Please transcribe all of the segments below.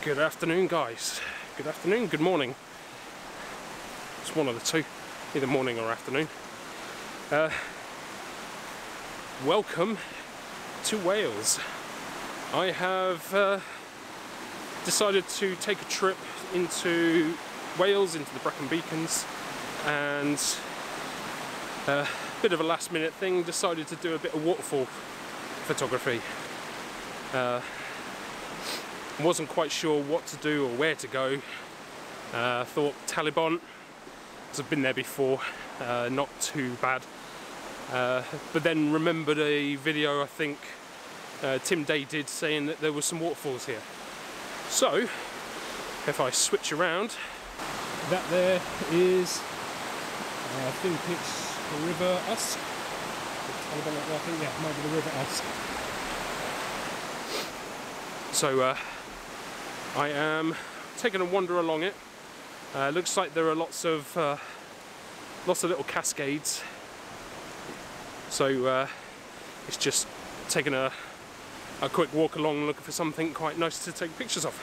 Good afternoon, guys. Good afternoon, good morning. It's one of the two, either morning or afternoon. Welcome to Wales. I have decided to take a trip into Wales, into the Brecon Beacons, and a bit of a last minute thing, decided to do a bit of waterfall photography. Wasn't quite sure what to do or where to go. Thought Taliban, because I've been there before, not too bad. But then remembered a video I think Tim Day did saying that there were some waterfalls here. So, if I switch around, that there is, I think it's the River Usk. I think, yeah, it might be the River Usk. So, I am taking a wander along it. Looks like there are lots of little cascades. So it's just taking a quick walk along, looking for something quite nice to take pictures of.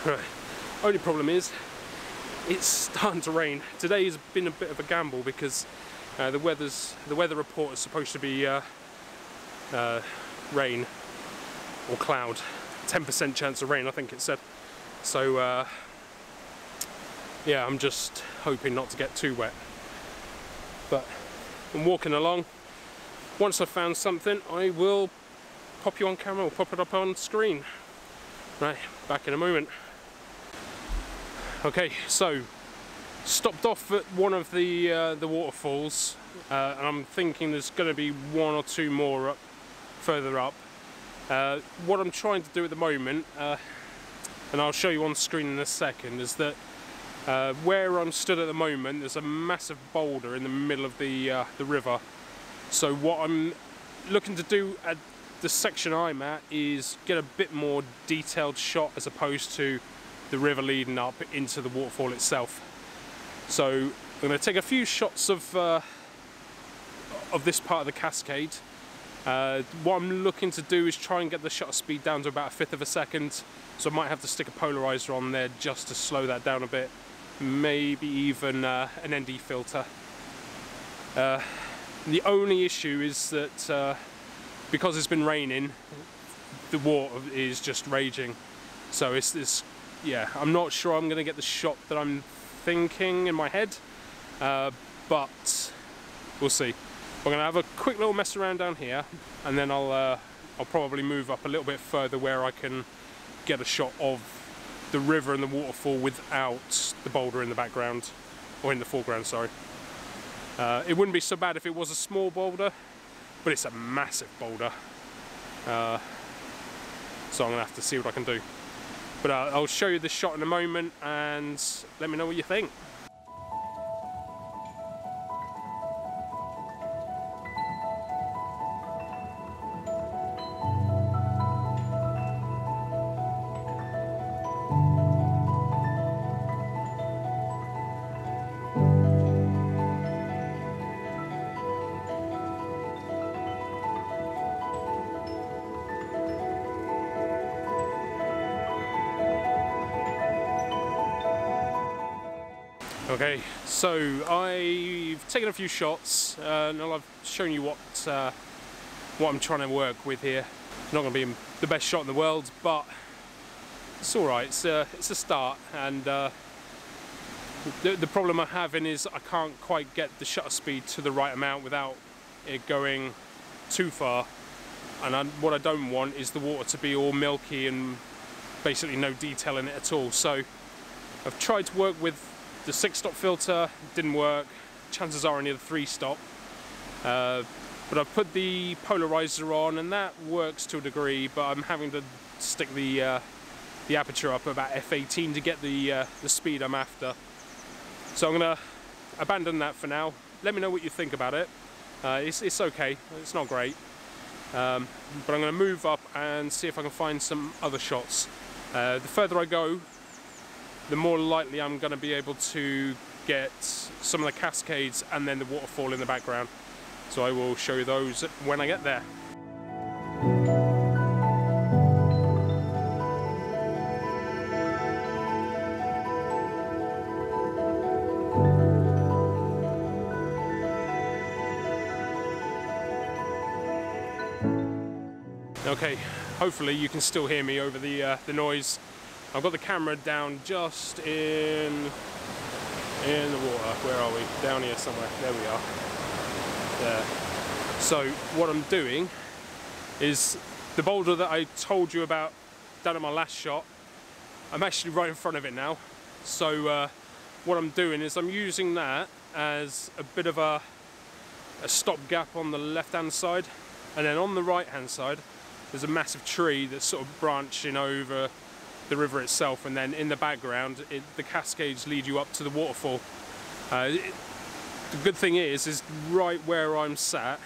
Right. Only problem is, it's starting to rain. Today has been a bit of a gamble because the weather report is supposed to be rain or cloud, 10% chance of rain I think it said. So yeah, I'm just hoping not to get too wet. But I'm walking along. Once I've found something, I will pop you on camera or pop it up on screen. Right, back in a moment. Okay, so stopped off at one of the waterfalls, and I'm thinking there's going to be one or two more further up. What I'm trying to do at the moment, and I'll show you on screen in a second, is that where I'm stood at the moment, there's a massive boulder in the middle of the river. So what I'm looking to do at the section I'm at is get a bit more detailed shot as opposed to the river leading up into the waterfall itself. So I'm going to take a few shots of this part of the cascade. What I'm looking to do is try and get the shutter speed down to about 1/5 of a second, so I might have to stick a polarizer on there just to slow that down a bit, maybe even an ND filter. The only issue is that because it's been raining, the water is just raging, so yeah, I'm not sure I'm going to get the shot that I'm thinking in my head, but we'll see. We're going to have a quick little mess around down here, and then I'll probably move up a little bit further where I can get a shot of the river and the waterfall without the boulder in the background, or in the foreground, sorry. It wouldn't be so bad if it was a small boulder, but it's a massive boulder. So I'm going to have to see what I can do. But I'll show you the shot in a moment, and let me know what you think. Okay, so I've taken a few shots, and I've shown you what I'm trying to work with here. It's not going to be the best shot in the world, but it's all right. It's a start, and the problem I'm having is I can't quite get the shutter speed to the right amount without it going too far. And what I don't want is the water to be all milky and basically no detail in it at all. So I've tried to work with the 6-stop filter, didn't work. Chances are only the 3-stop. But I've put the polarizer on, and that works to a degree, but I'm having to stick the aperture up about f18 to get the speed I'm after. So I'm going to abandon that for now. Let me know what you think about it. It's okay, it's not great. But I'm going to move up and see if I can find some other shots. The further I go, the more likely I'm going to be able to get some of the cascades and then the waterfall in the background. So I will show you those when I get there. Okay, hopefully you can still hear me over the noise. I've got the camera down just in the water. Where are we? Down here somewhere. There we are. There. So what I'm doing is the boulder that I told you about down at my last shot, I'm actually right in front of it now. So what I'm doing is I'm using that as a bit of a stopgap on the left-hand side, and then on the right-hand side there's a massive tree that's sort of branching over the river itself, and then in the background the cascades lead you up to the waterfall. The good thing is right where I'm sat,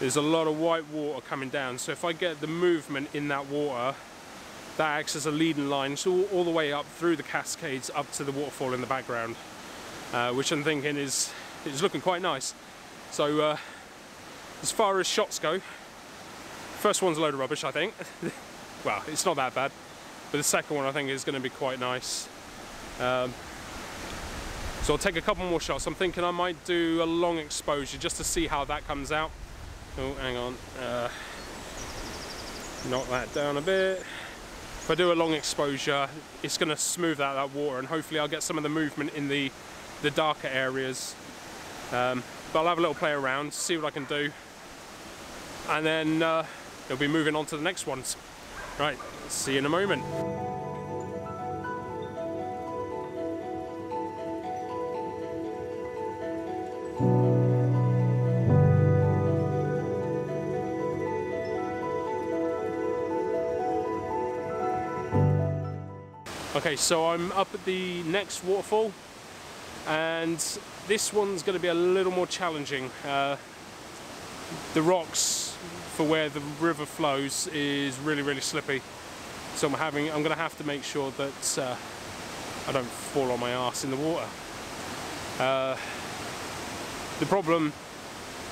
there's a lot of white water coming down, so if I get the movement in that water, that acts as a leading line so all the way up through the cascades up to the waterfall in the background, which I'm thinking is looking quite nice. So as far as shots go, first one's a load of rubbish, I think. Well, it's not that bad, but the second one I think is going to be quite nice. So I'll take a couple more shots. I'm thinking I might do a long exposure just to see how that comes out. Oh, hang on. Knock that down a bit. If I do a long exposure, it's going to smooth out that water, and hopefully I'll get some of the movement in the darker areas. But I'll have a little play around, see what I can do, and then we'll be moving on to the next ones. Right, see you in a moment. Okay, so I'm up at the next waterfall, and this one's going to be a little more challenging. The rocks for where the river flows is really slippy, so I'm going to have to make sure that I don't fall on my arse in the water.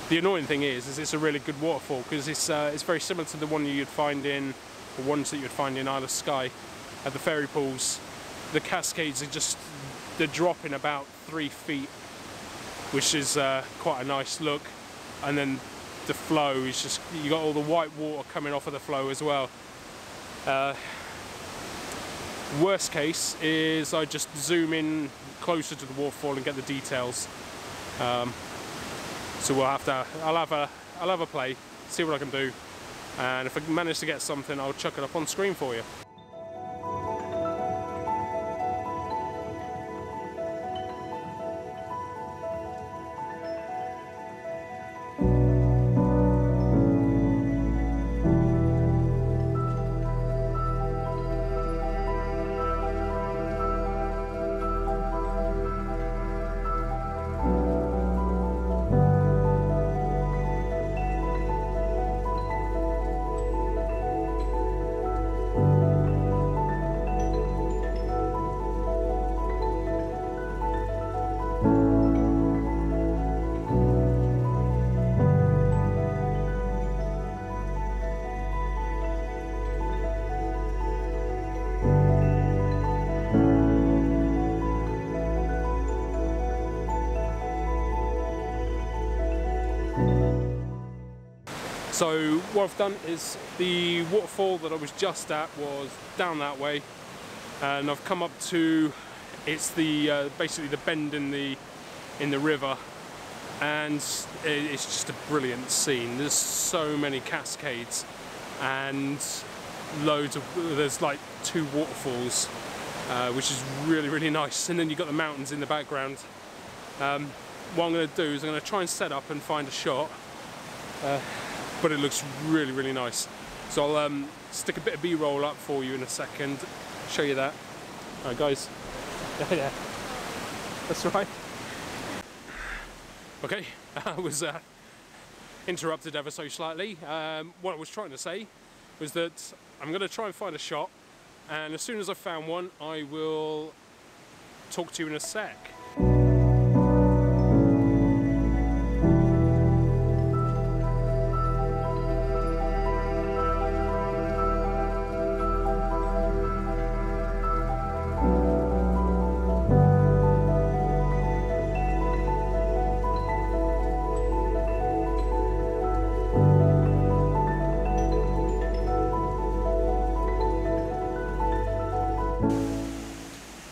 The annoying thing is it's a really good waterfall, because it's very similar to the one you'd find in, or ones that you'd find in Isle of Skye at the fairy pools. The cascades they're dropping about 3 feet, which is quite a nice look, and then the flow is just, you got all the white water coming off of the flow as well. Worst case is I just zoom in closer to the waterfall and get the details. So I'll have a play, see what I can do, and if I manage to get something, I'll chuck it up on screen for you. So what I've done is, the waterfall that I was just at was down that way, and I've come up to, it's the basically the bend in the river, and it's just a brilliant scene. There's so many cascades and there's like 2 waterfalls, which is really nice, and then you've got the mountains in the background. What I'm going to do is I'm going to try and set up and find a shot, but it looks really nice. So I'll stick a bit of B-roll up for you in a second, show you that. Alright guys, yeah, that's right. Okay, I was interrupted ever so slightly. What I was trying to say was that I'm going to try and find a shot, and as soon as I've found one, I will talk to you in a sec.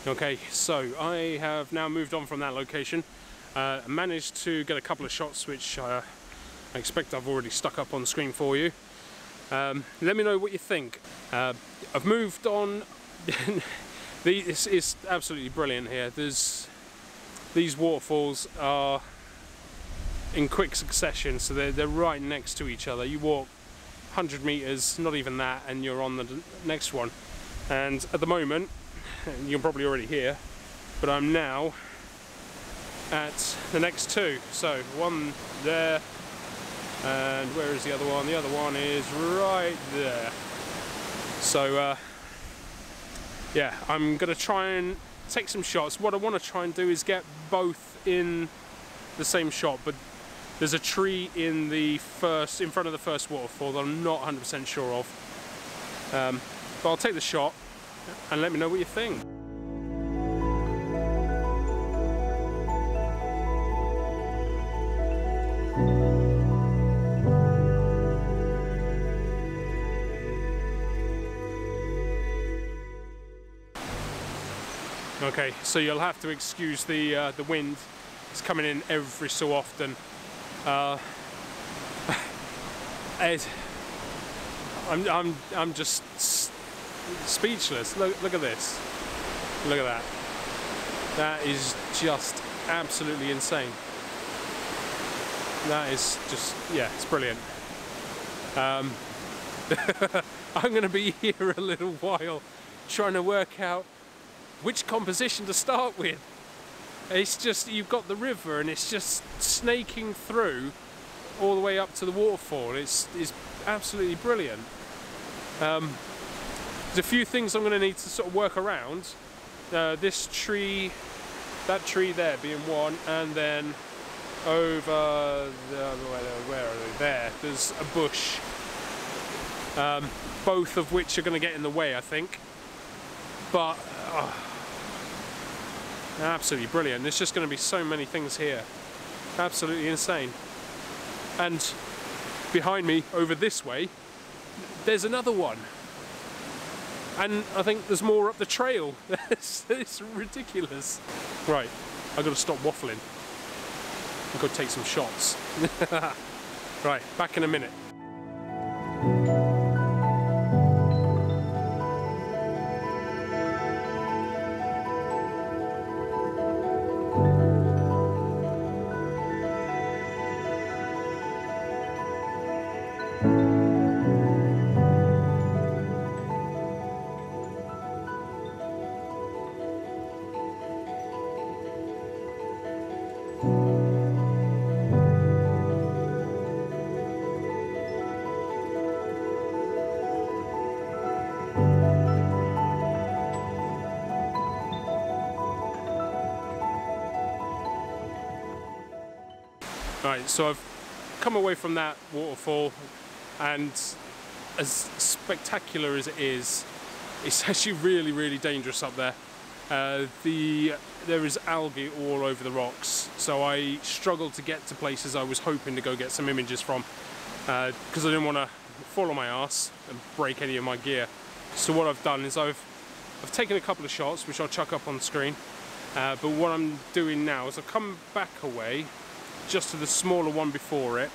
Okay, so I have now moved on from that location. Managed to get a couple of shots which I expect I've already stuck up on the screen for you. Let me know what you think. I've moved on. This is absolutely brilliant here. These waterfalls are in quick succession, so they're right next to each other. You walk 100 meters, not even that, and you're on the next one. And at the moment, you can probably already hear, but I'm now at the next two. So one there, and where is the other one? The other one is right there. So yeah, I'm gonna try and take some shots. What I want to try and do is get both in the same shot, but there's a tree in front of the first waterfall that I'm not 100% sure of. But I'll take the shot and let me know what you think. Okay, so you'll have to excuse the wind. It's coming in every so often. I'm just speechless. Look at this. Look at that. That is just absolutely insane. That is just, yeah, it's brilliant. I'm going to be here a little while trying to work out which composition to start with. It's just, you've got the river and it's just snaking through all the way up to the waterfall. It's absolutely brilliant. There's a few things I'm going to need to sort of work around. This tree, that tree there being one, and then over the other way, where are they? There, there's a bush. Both of which are going to get in the way, I think. But absolutely brilliant. There's just going to be so many things here. Absolutely insane. And behind me, over this way, there's another one. And I think there's more up the trail. It's ridiculous. Right, I've got to stop waffling. I've got to take some shots. Right, back in a minute. Right, so I've come away from that waterfall, and as spectacular as it is, it's actually really, really dangerous up there. There is algae all over the rocks, so I struggled to get to places I was hoping to go get some images from, because I didn't want to fall on my ass and break any of my gear. So what I've done is I've taken a couple of shots, which I'll chuck up on the screen, but what I'm doing now is I've come back away just to the smaller one before it,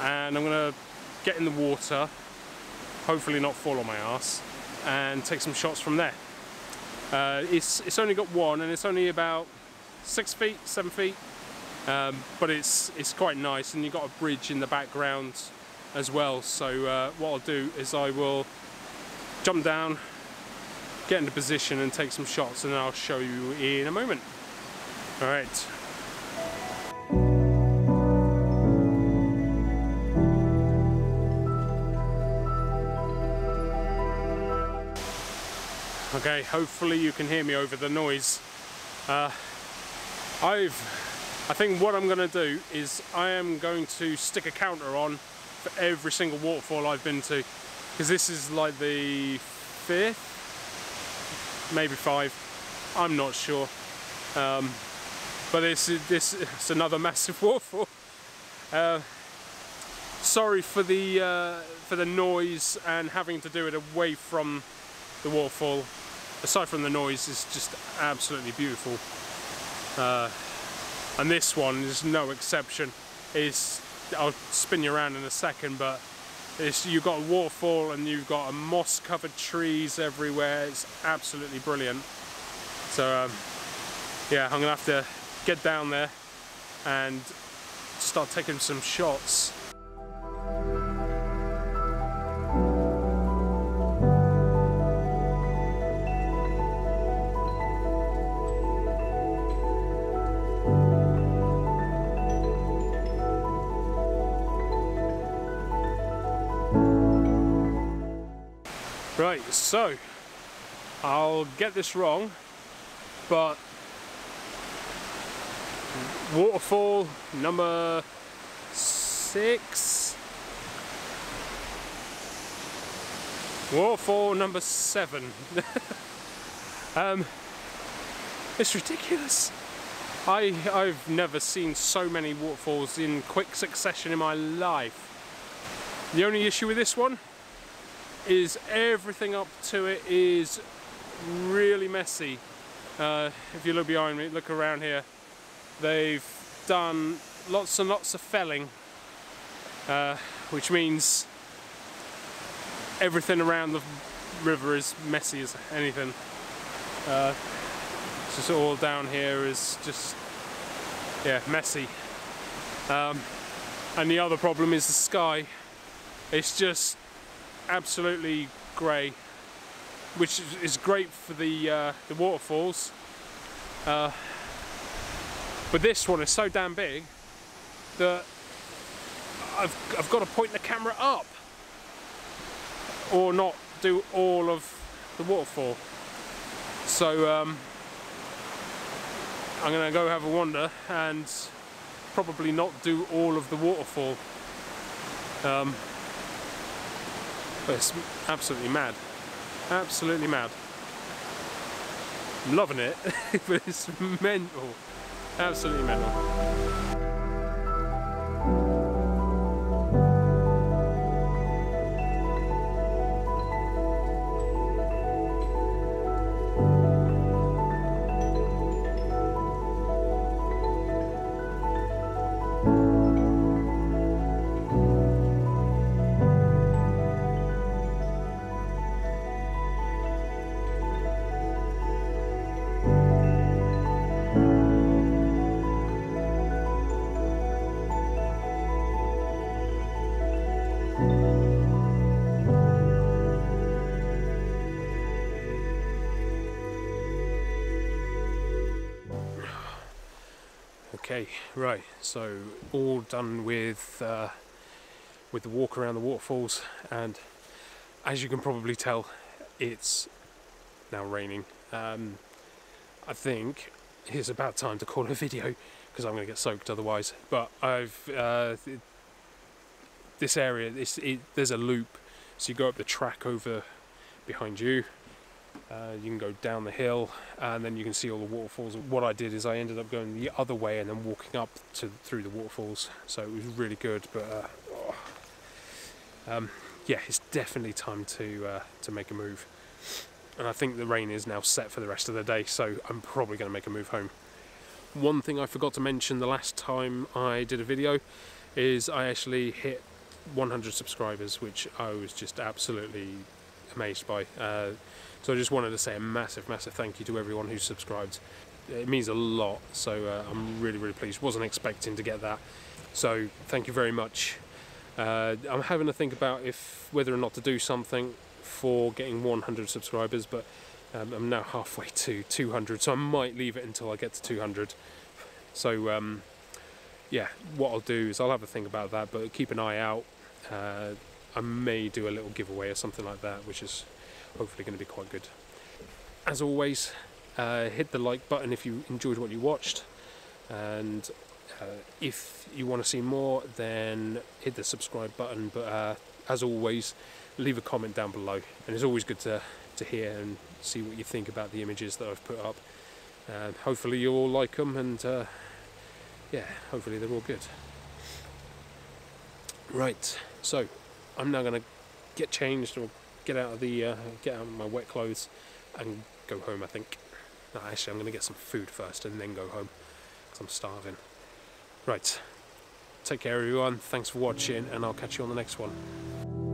and I'm going to get in the water, hopefully not fall on my ass, and take some shots from there. It's only got one, and it's only about 6 feet, 7 feet, but it's quite nice, and you've got a bridge in the background as well. So what I'll do is I will jump down, get into position and take some shots, and I'll show you in a moment. Alright. Okay, hopefully you can hear me over the noise. I think what I'm going to do is I am going to stick a counter on for every single waterfall I've been to, because this is like the 5th, maybe 5, I'm not sure. But this is another massive waterfall. Sorry for the noise and having to do it away from the waterfall. aside from the noise, is just absolutely beautiful. And this one is no exception. I'll spin you around in a second, but you've got a waterfall and you've got moss-covered trees everywhere. It's absolutely brilliant. So yeah, I'm gonna have to get down there and start taking some shots. Right, so I'll get this wrong, but waterfall number 6, waterfall number 7. It's ridiculous. I've never seen so many waterfalls in quick succession in my life. The only issue with this one is everything up to it is really messy. If you look behind me, look around here, they've done lots and lots of felling, which means everything around the river is messy as anything. Just all down here is just, yeah, messy. And the other problem is the sky. It's just absolutely grey, which is great for the waterfalls, but this one is so damn big that I've got to point the camera up or not do all of the waterfall. So I'm gonna go have a wander and probably not do all of the waterfall. But it's absolutely mad. Absolutely mad. I'm loving it, but it's mental. Absolutely mental. Okay, right, so all done with the walk around the waterfalls, and as you can probably tell, it's now raining. I think it's about time to call a video because I'm going to get soaked otherwise. But this area, there's a loop, so you go up the track over behind you. You can go down the hill and then you can see all the waterfalls. What I did is I ended up going the other way and then walking up through the waterfalls, so it was really good. But yeah, it's definitely time to make a move, and I think the rain is now set for the rest of the day, so I'm probably going to make a move home. One thing I forgot to mention the last time I did a video is I actually hit 100 subscribers, which I was just absolutely amazed by. So I just wanted to say a massive thank you to everyone who subscribed. It means a lot, so I'm really pleased. Wasn't expecting to get that, so thank you very much. I'm having to think about whether or not to do something for getting 100 subscribers, but I'm now halfway to 200, so I might leave it until I get to 200. So yeah, what I'll do is I'll have a think about that, but keep an eye out. I may do a little giveaway or something like that, which is hopefully going to be quite good. As always, hit the like button if you enjoyed what you watched, and if you want to see more, then hit the subscribe button. But as always, leave a comment down below, and it's always good to hear and see what you think about the images that I've put up. Hopefully you all like them, and yeah, hopefully they're all good. Right, so I'm now going to get changed, or get out of my wet clothes and go home, I think. No, actually, I'm going to get some food first and then go home, because I'm starving. Right, take care everyone, thanks for watching, and I'll catch you on the next one.